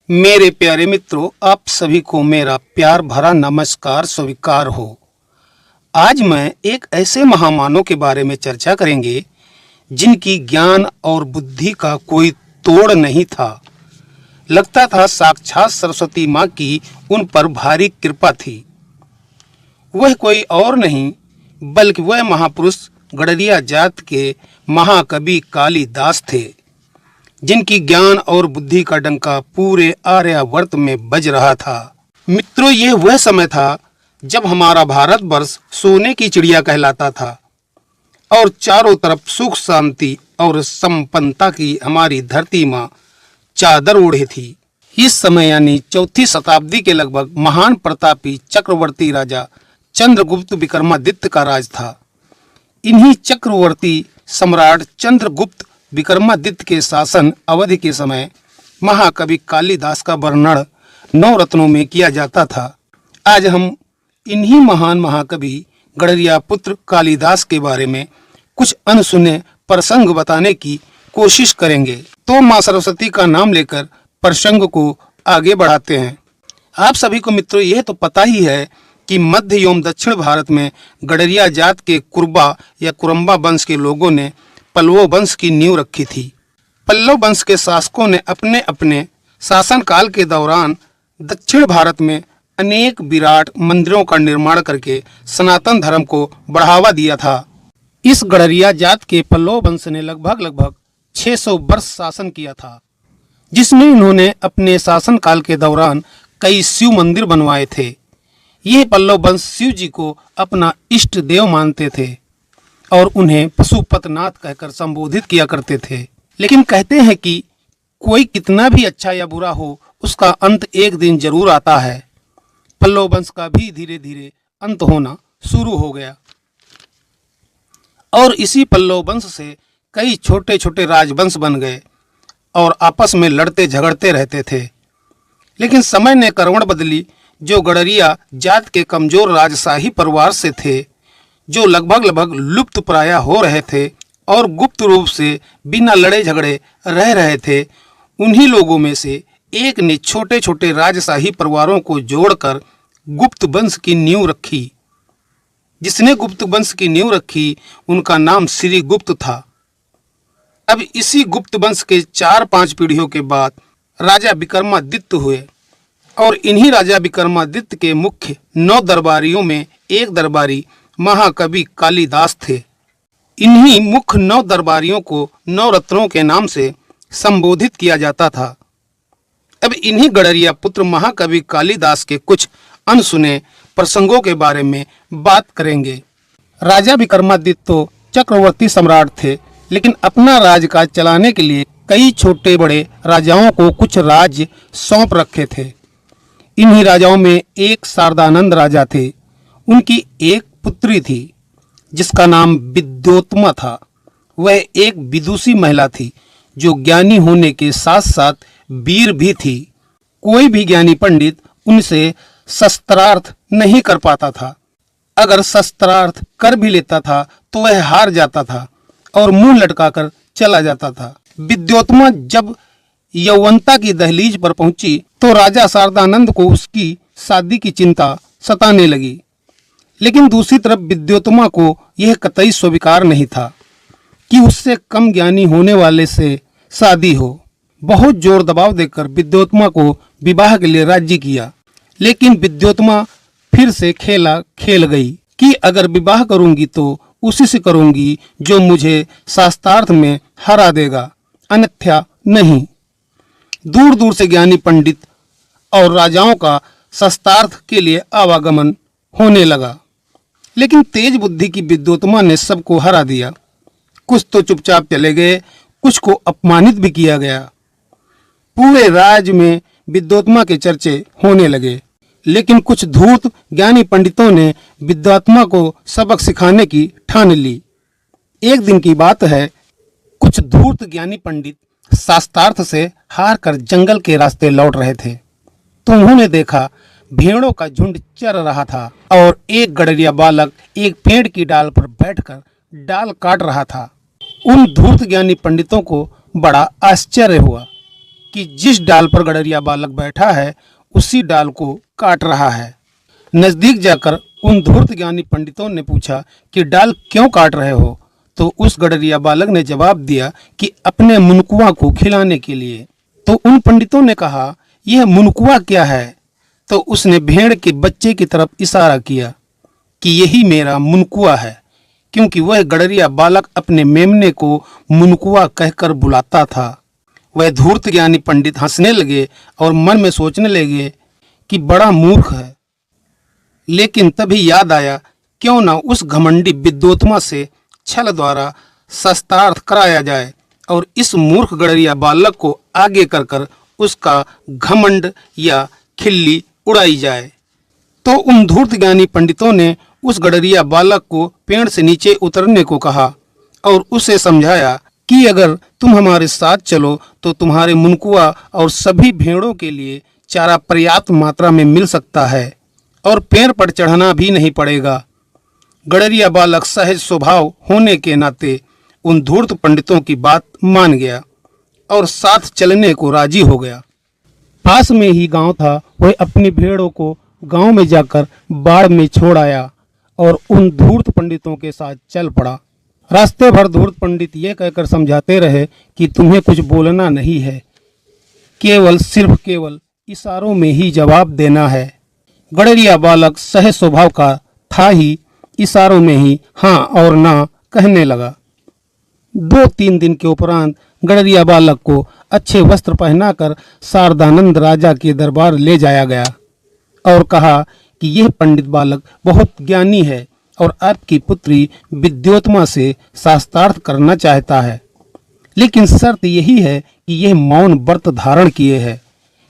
मेरे प्यारे मित्रों, आप सभी को मेरा प्यार भरा नमस्कार स्वीकार हो। आज मैं एक ऐसे महामानव के बारे में चर्चा करेंगे जिनकी ज्ञान और बुद्धि का कोई तोड़ नहीं था। लगता था साक्षात सरस्वती माँ की उन पर भारी कृपा थी। वह कोई और नहीं बल्कि वह महापुरुष गडरिया जात के महाकवि कालिदास थे, जिनकी ज्ञान और बुद्धि का डंका पूरे आर्यावर्त में बज रहा था। मित्रों, यह वह समय था जब हमारा भारतवर्ष सोने की चिड़िया कहलाता था और चारों तरफ सुख शांति और संपन्नता की हमारी धरती माँ चादर ओढ़े थी। इस समय यानी चौथी शताब्दी के लगभग महान प्रतापी चक्रवर्ती राजा चंद्रगुप्त विक्रमादित्य का राज था। इन्हीं चक्रवर्ती सम्राट चंद्रगुप्त विक्रमादित्य के शासन अवधि के समय महाकवि कालिदास का वर्णन 9 रत्नों में किया जाता था। आज हम इन्हीं महान महाकवि गडरिया पुत्र कालिदास के बारे में कुछ अनसुने प्रसंग बताने की कोशिश करेंगे। तो माँ सरस्वती का नाम लेकर प्रसंग को आगे बढ़ाते हैं। आप सभी को मित्रों यह तो पता ही है कि मध्य एवं दक्षिण भारत में गडरिया जात के कुरबा या कुरम्बा वंश के लोगों ने पल्लव वंश की नींव रखी थी। पल्लव वंश के शासकों ने अपने अपने शासनकाल के दौरान दक्षिण भारत में अनेक विराट मंदिरों का निर्माण करके सनातन धर्म को बढ़ावा दिया था। इस गडरिया जात के पल्लव वंश ने लगभग 600 वर्ष शासन किया था, जिसमें इन्होंने अपने शासनकाल के दौरान कई शिव मंदिर बनवाए थे। यह पल्लव वंश शिव जी को अपना इष्ट देव मानते थे और उन्हें पशुपतिनाथ कहकर संबोधित किया करते थे। लेकिन कहते हैं कि कोई कितना भी अच्छा या बुरा हो, उसका अंत एक दिन जरूर आता है। पल्लव वंश का भी धीरे धीरे अंत होना शुरू हो गया और इसी पल्लव वंश से कई छोटे छोटे राजवंश बन गए और आपस में लड़ते झगड़ते रहते थे। लेकिन समय ने करवट बदली। जो गडरिया जात के कमजोर राजशाही परिवार से थे, जो लगभग लुप्त प्राय हो रहे थे और गुप्त रूप से बिना लड़े झगड़े रह रहे थे, उन्हीं लोगों में से एक ने छोटे छोटे राजशाही परिवारों को जोड़कर गुप्त वंश की नींव रखी। जिसने गुप्त वंश की नींव रखी, उनका नाम श्री गुप्त था। अब इसी गुप्त वंश के 4-5 पीढ़ियों के बाद राजा विक्रमादित्य हुए और इन्हीं राजा विक्रमादित्य के मुख्य 9 दरबारियों में एक दरबारी महाकवि कालिदास थे। इन्हीं मुख्य 9 दरबारियों को 9 रत्नों के नाम से संबोधित किया जाता था। अब इन्हीं गडरिया पुत्र महाकवि कालिदास के कुछ अनसुने प्रसंगों के बारे में बात करेंगे। राजा विक्रमादित्य तो चक्रवर्ती सम्राट थे, लेकिन अपना राजकाज चलाने के लिए कई छोटे बड़े राजाओं को कुछ राज्य सौंप रखे थे। इन्हीं राजाओं में एक शारदानंद राजा थे। उनकी एक पुत्री थी जिसका नाम विद्योत्मा था। वह एक विदुषी महिला थी जो ज्ञानी होने के साथ साथ वीर भी थी। कोई भी ज्ञानी पंडित उनसे शस्त्रार्थ नहीं कर पाता था। अगर शस्त्रार्थ कर भी लेता था तो वह हार जाता था और मुंह लटकाकर चला जाता था। विद्योत्मा जब यौवनता की दहलीज पर पहुंची तो राजा शारदानंद को उसकी शादी की चिंता सताने लगी। लेकिन दूसरी तरफ विद्योत्मा को यह कतई स्वीकार नहीं था कि उससे कम ज्ञानी होने वाले से शादी हो। बहुत जोर दबाव देकर विद्योत्मा को विवाह के लिए राजी किया, लेकिन विद्योत्मा फिर से खेल गई कि अगर विवाह करूंगी तो उसी से करूंगी जो मुझे शास्त्रार्थ में हरा देगा, अन्यथा नहीं। दूर दूर से ज्ञानी पंडित और राजाओं का शास्त्रार्थ के लिए आवागमन होने लगा, लेकिन तेज बुद्धि की विद्योत्मा ने सबको हरा दिया। कुछ तो चुपचाप चले गए, कुछ को अपमानित भी किया गया। पूरे राज्य में विद्योत्मा के चर्चे होने लगे, लेकिन कुछ धूर्त ज्ञानी पंडितों ने विद्योत्मा को सबक सिखाने की ठान ली। एक दिन की बात है, कुछ धूर्त ज्ञानी पंडित शास्त्रार्थ से हार कर जंगल के रास्ते लौट रहे थे तो उन्होंने देखा भेड़ों का झुंड चर रहा था और एक गडरिया बालक एक पेड़ की डाल पर बैठकर डाल काट रहा था। उन धूर्त ज्ञानी पंडितों को बड़ा आश्चर्य हुआ कि जिस डाल पर गडरिया बालक बैठा है उसी डाल को काट रहा है। नजदीक जाकर उन धूर्त ज्ञानी पंडितों ने पूछा कि डाल क्यों काट रहे हो? तो उस गडरिया बालक ने जवाब दिया कि अपने मुनकुआ को खिलाने के लिए। तो उन पंडितों ने कहा, यह मुनकुआ क्या है? तो उसने भेड़ के बच्चे की तरफ इशारा किया कि यही मेरा मुनकुआ है, क्योंकि वह गडरिया बालक अपने मेमने को मुनकुआ कहकर बुलाता था। वह धूर्त ज्ञानी पंडित हंसने लगे और मन में सोचने लगे कि बड़ा मूर्ख है। लेकिन तभी याद आया, क्यों ना उस घमंडी विद्योत्मा से छल द्वारा शास्त्रार्थ कराया जाए और इस मूर्ख गडरिया बालक को आगे कर उसका घमंड या खिल्ली उड़ाई जाए। तो उन धूर्त ज्ञानी पंडितों ने उस गडरिया बालक को पेड़ से नीचे उतरने को कहा और उसे समझाया कि अगर तुम हमारे साथ चलो तो तुम्हारे मुनकुआ और सभी भेड़ों के लिए चारा पर्याप्त मात्रा में मिल सकता है और पेड़ पर चढ़ना भी नहीं पड़ेगा। गडरिया बालक सहज स्वभाव होने के नाते उन धूर्त पंडितों की बात मान गया और साथ चलने को राजी हो गया। पास में ही गांव था। वह अपनी भेड़ों को गांव में जाकर बाड़ में छोड़ आया और उन धूर्त पंडितों के साथ चल पड़ा। रास्ते भर धूर्त पंडित ये कहकर समझाते रहे कि तुम्हें कुछ बोलना नहीं है, केवल इशारों में ही जवाब देना है। गडरिया बालक सहज स्वभाव का था ही, इशारों में ही हाँ और ना कहने लगा। 2-3 दिन के उपरांत गडरिया बालक को अच्छे वस्त्र पहनाकर शारदानंद राजा के दरबार ले जाया गया और कहा कि यह पंडित बालक बहुत ज्ञानी है और आपकी पुत्री विद्योत्मा से शास्त्रार्थ करना चाहता है, लेकिन शर्त यही है कि यह मौन व्रत धारण किए है,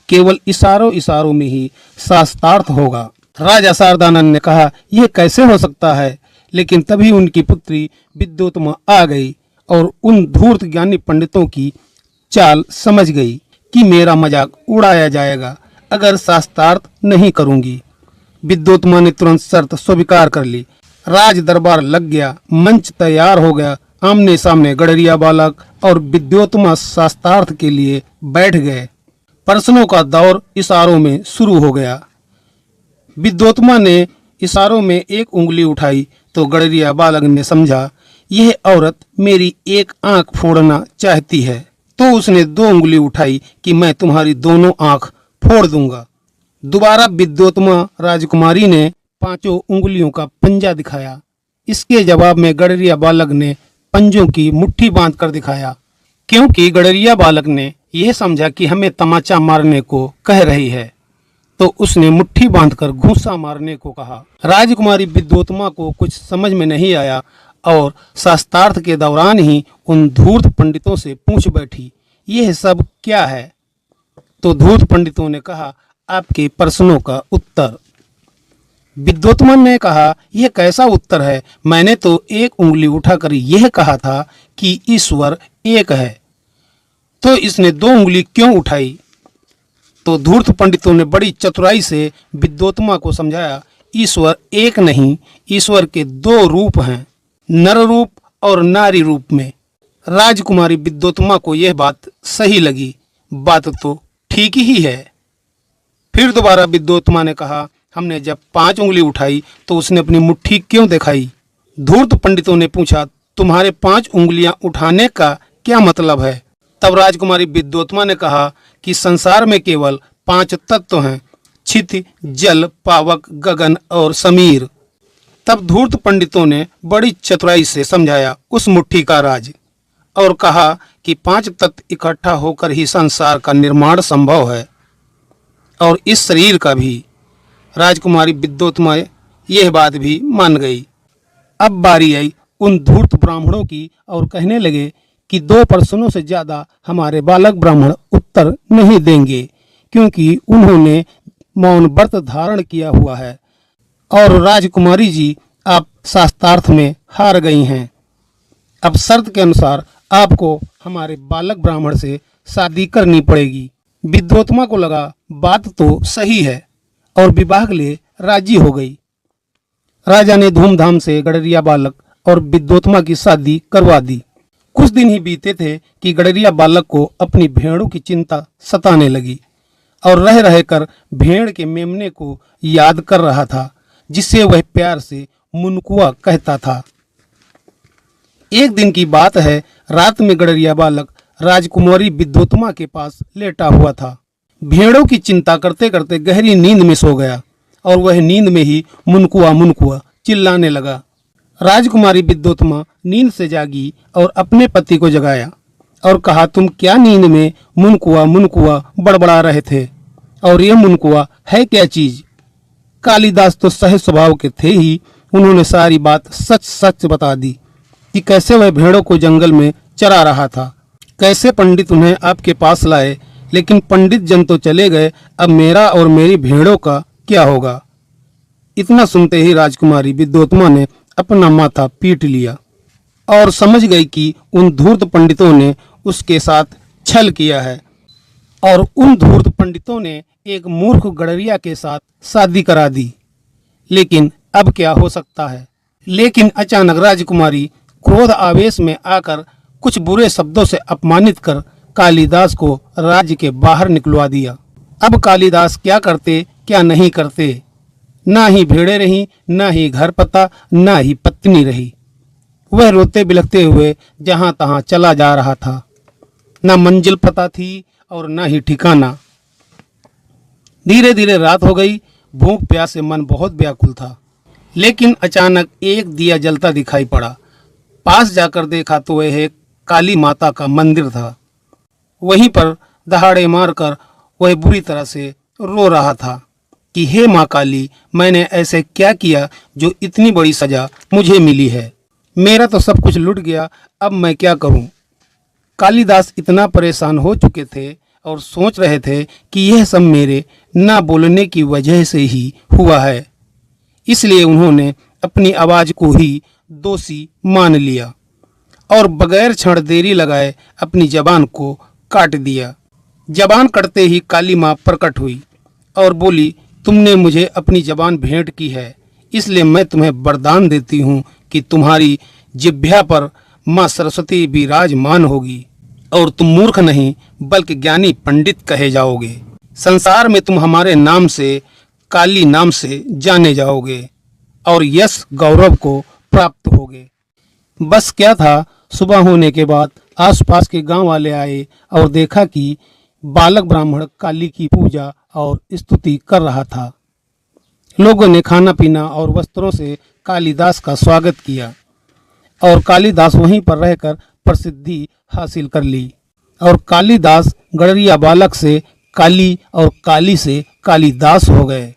केवल इशारों में ही शास्त्रार्थ होगा। राजा शारदानंद ने कहा, यह कैसे हो सकता है? लेकिन तभी उनकी पुत्री विद्योत्मा आ गई और उन धूर्त ज्ञानी पंडितों की चाल समझ गई कि मेरा मजाक उड़ाया जाएगा अगर शास्त्रार्थ नहीं करूंगी। विद्योत्मा ने तुरंत शर्त स्वीकार कर ली। राज दरबार लग गया, मंच तैयार हो गया। आमने सामने गडरिया बालक और विद्योत्मा शास्त्रार्थ के लिए बैठ गए। प्रश्नों का दौर इशारों में शुरू हो गया। विद्योत्मा ने इशारों में एक उंगली उठाई तो गडरिया बालक ने समझा यह औरत मेरी एक आंख फोड़ना चाहती है, तो उसने 2 उंगली उठाई कि मैं तुम्हारी दोनों आंख फोड़ दूंगा। दोबारा विद्योत्मा राजकुमारी ने 5 उंगलियों का पंजा दिखाया। इसके जवाब में गडरिया बालक ने पंजों की मुट्ठी बांध कर दिखाया, क्योंकि गडरिया बालक ने यह समझा कि हमें तमाचा मारने को कह रही है, तो उसने मुट्ठी बांधकर घूंसा मारने को कहा। राजकुमारी विद्योत्मा को कुछ समझ में नहीं आया और शास्त्रार्थ के दौरान ही उन धूर्त पंडितों से पूछ बैठी, यह सब क्या है? तो धूर्त पंडितों ने कहा, आपके प्रश्नों का उत्तर। विद्योत्मा ने कहा, यह कैसा उत्तर है? मैंने तो एक उंगली उठाकर यह कहा था कि ईश्वर एक है, तो इसने 2 उंगली क्यों उठाई? तो धूर्त पंडितों ने बड़ी चतुराई से विद्योत्मा को समझाया, ईश्वर एक नहीं, ईश्वर के 2 रूप हैं, नर रूप और नारी रूप में। राजकुमारी विद्योत्मा को यह बात सही लगी। बात तो ठीक ही है। फिर दोबारा विद्योत्मा ने कहा, हमने जब 5 उंगली उठाई तो उसने अपनी मुट्ठी क्यों दिखाई? धूर्त पंडितों ने पूछा, तुम्हारे 5 उंगलियां उठाने का क्या मतलब है? तब राजकुमारी विद्योत्मा ने कहा कि संसार में केवल 5 तत्व हैं, क्षिति, जल, पावक, गगन और समीर। तब धूर्त पंडितों ने बड़ी चतुराई से समझाया उस मुट्ठी का राज और कहा कि 5 तत्व इकट्ठा होकर ही संसार का निर्माण संभव है और इस शरीर का भी। राजकुमारी विद्योत्मा यह बात भी मान गई। अब बारी आई उन धूर्त ब्राह्मणों की और कहने लगे कि 2 प्रश्नों से ज्यादा हमारे बालक ब्राह्मण उत्तर नहीं देंगे, क्योंकि उन्होंने मौन व्रत धारण किया हुआ है और राजकुमारी जी आप शास्त्रार्थ में हार गई हैं। अब शर्त के अनुसार आपको हमारे बालक ब्राह्मण से शादी करनी पड़ेगी। विद्योत्मा को लगा बात तो सही है और विवाह के लिए राजी हो गई। राजा ने धूमधाम से गडरिया बालक और विद्योत्मा की शादी करवा दी। कुछ दिन ही बीते थे कि गडरिया बालक को अपनी भेड़ों की चिंता सताने लगी और रह रहकर भेड़ के मेमने को याद कर रहा था, जिसे वह प्यार से मुनकुआ कहता था। एक दिन की बात है, रात में गडरिया बालक राजकुमारी विद्योत्तमा के पास लेटा हुआ था। भेड़ों की चिंता करते करते गहरी नींद में सो गया और वह नींद में ही मुनकुआ मुनकुआ चिल्लाने लगा। राजकुमारी विद्योत्तमा नींद से जागी और अपने पति को जगाया और कहा, तुम क्या नींद में मुनकुआ मुनकुआ बड़बड़ा रहे थे, और यह मुनकुआ है क्या चीज? कालिदास तो सहज स्वभाव के थे ही। उन्होंने सारी बात सच सच बता दी कि कैसे वह भेड़ों को जंगल में चरा रहा था, कैसे पंडित उन्हें आपके पास लाए, लेकिन पंडित जन तो चले गए, अब मेरा और मेरी भेड़ों का क्या होगा? इतना सुनते ही राजकुमारी विद्योत्तमा ने अपना माथा पीट लिया और समझ गई कि उन धूर्त पंडितों ने उसके साथ छल किया है और उन धूर्त पंडितों ने एक मूर्ख गडरिया के साथ शादी करा दी। लेकिन अब क्या हो सकता है? लेकिन अचानक राजकुमारी क्रोध आवेश में आकर कुछ बुरे शब्दों से अपमानित कर कालिदास को राज्य के बाहर निकलवा दिया। अब कालिदास क्या करते क्या नहीं करते, ना ही भेड़े रही, ना ही घर पता, ना ही पत्नी रही। वह रोते बिलखते हुए जहां तहां चला जा रहा था। ना मंजिल पता थी और ना ही ठिकाना। धीरे धीरे रात हो गई। भूख प्यास से मन बहुत व्याकुल था, लेकिन अचानक एक दिया जलता दिखाई पड़ा। पास जाकर देखा तो वह एक काली माता का मंदिर था। वहीं पर दहाड़े मारकर वह बुरी तरह से रो रहा था कि हे माँ काली, मैंने ऐसे क्या किया जो इतनी बड़ी सजा मुझे मिली है? मेरा तो सब कुछ लुट गया, अब मैं क्या करूं? कालिदास इतना परेशान हो चुके थे और सोच रहे थे कि यह सब मेरे ना बोलने की वजह से ही हुआ है। इसलिए उन्होंने अपनी आवाज को ही दोषी मान लिया और बगैर क्षण देरी लगाए अपनी जबान को काट दिया। जबान कटते ही काली माँ प्रकट हुई और बोली, तुमने मुझे अपनी जबान भेंट की है, इसलिए मैं तुम्हें वरदान देती हूँ कि तुम्हारी जिह्वा पर माँ सरस्वती विराजमान होगी और तुम मूर्ख नहीं बल्कि ज्ञानी पंडित कहे जाओगे। संसार में तुम हमारे नाम से, काली नाम से जाने जाओगे और यश गौरव को प्राप्त होगे। बस क्या था, सुबह होने के बाद आसपास के गांव वाले आए और देखा कि बालक ब्राह्मण काली की पूजा और स्तुति कर रहा था। लोगों ने खाना पीना और वस्त्रों से कालिदास का स्वागत किया और कालिदास वहीं पर रहकर प्रसिद्धि हासिल कर ली और कालिदास गडरिया बालक से काली और काली से कालिदास हो गए।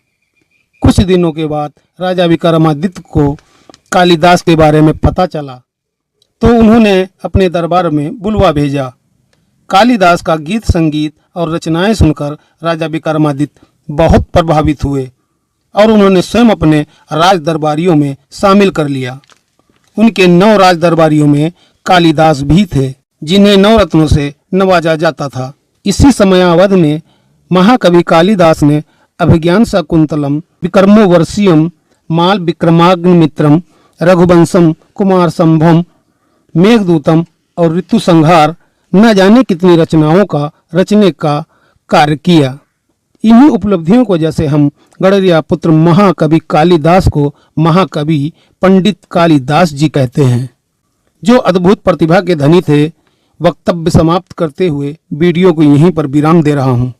कुछ दिनों के बाद राजा विक्रमादित्य को कालिदास के बारे में पता चला तो उन्होंने अपने दरबार में बुलवा भेजा। कालिदास का गीत संगीत और रचनाएं सुनकर राजा विक्रमादित्य बहुत प्रभावित हुए और उन्होंने स्वयं अपने राज दरबारियों में शामिल कर लिया। उनके 9 राज दरबारियों में कालिदास भी थे, जिन्हें 9 रत्नों से नवाजा जाता था। इसी समयावधि में महाकवि कालिदास ने अभिज्ञान शाकुंतलम, विक्रमोर्वशीयम, माल विक्रमाग्निमित्रम, रघुवंशम, कुमार संभवम, मेघदूतम और ऋतु संहार न जाने कितनी रचनाओं का रचने का कार्य किया। इन्हीं उपलब्धियों को जैसे हम गडरिया पुत्र महाकवि कालिदास को महाकवि पंडित कालिदास जी कहते हैं, जो अद्भुत प्रतिभा के धनी थे। वक्तव्य समाप्त करते हुए वीडियो को यहीं पर विराम दे रहा हूँ।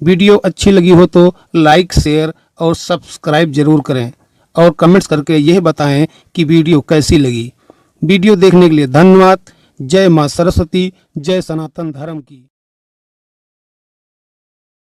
वीडियो अच्छी लगी हो तो लाइक, शेयर और सब्सक्राइब जरूर करें और कमेंट्स करके यह बताएं कि वीडियो कैसी लगी। वीडियो देखने के लिए धन्यवाद। जय माँ सरस्वती, जय सनातन धर्म की।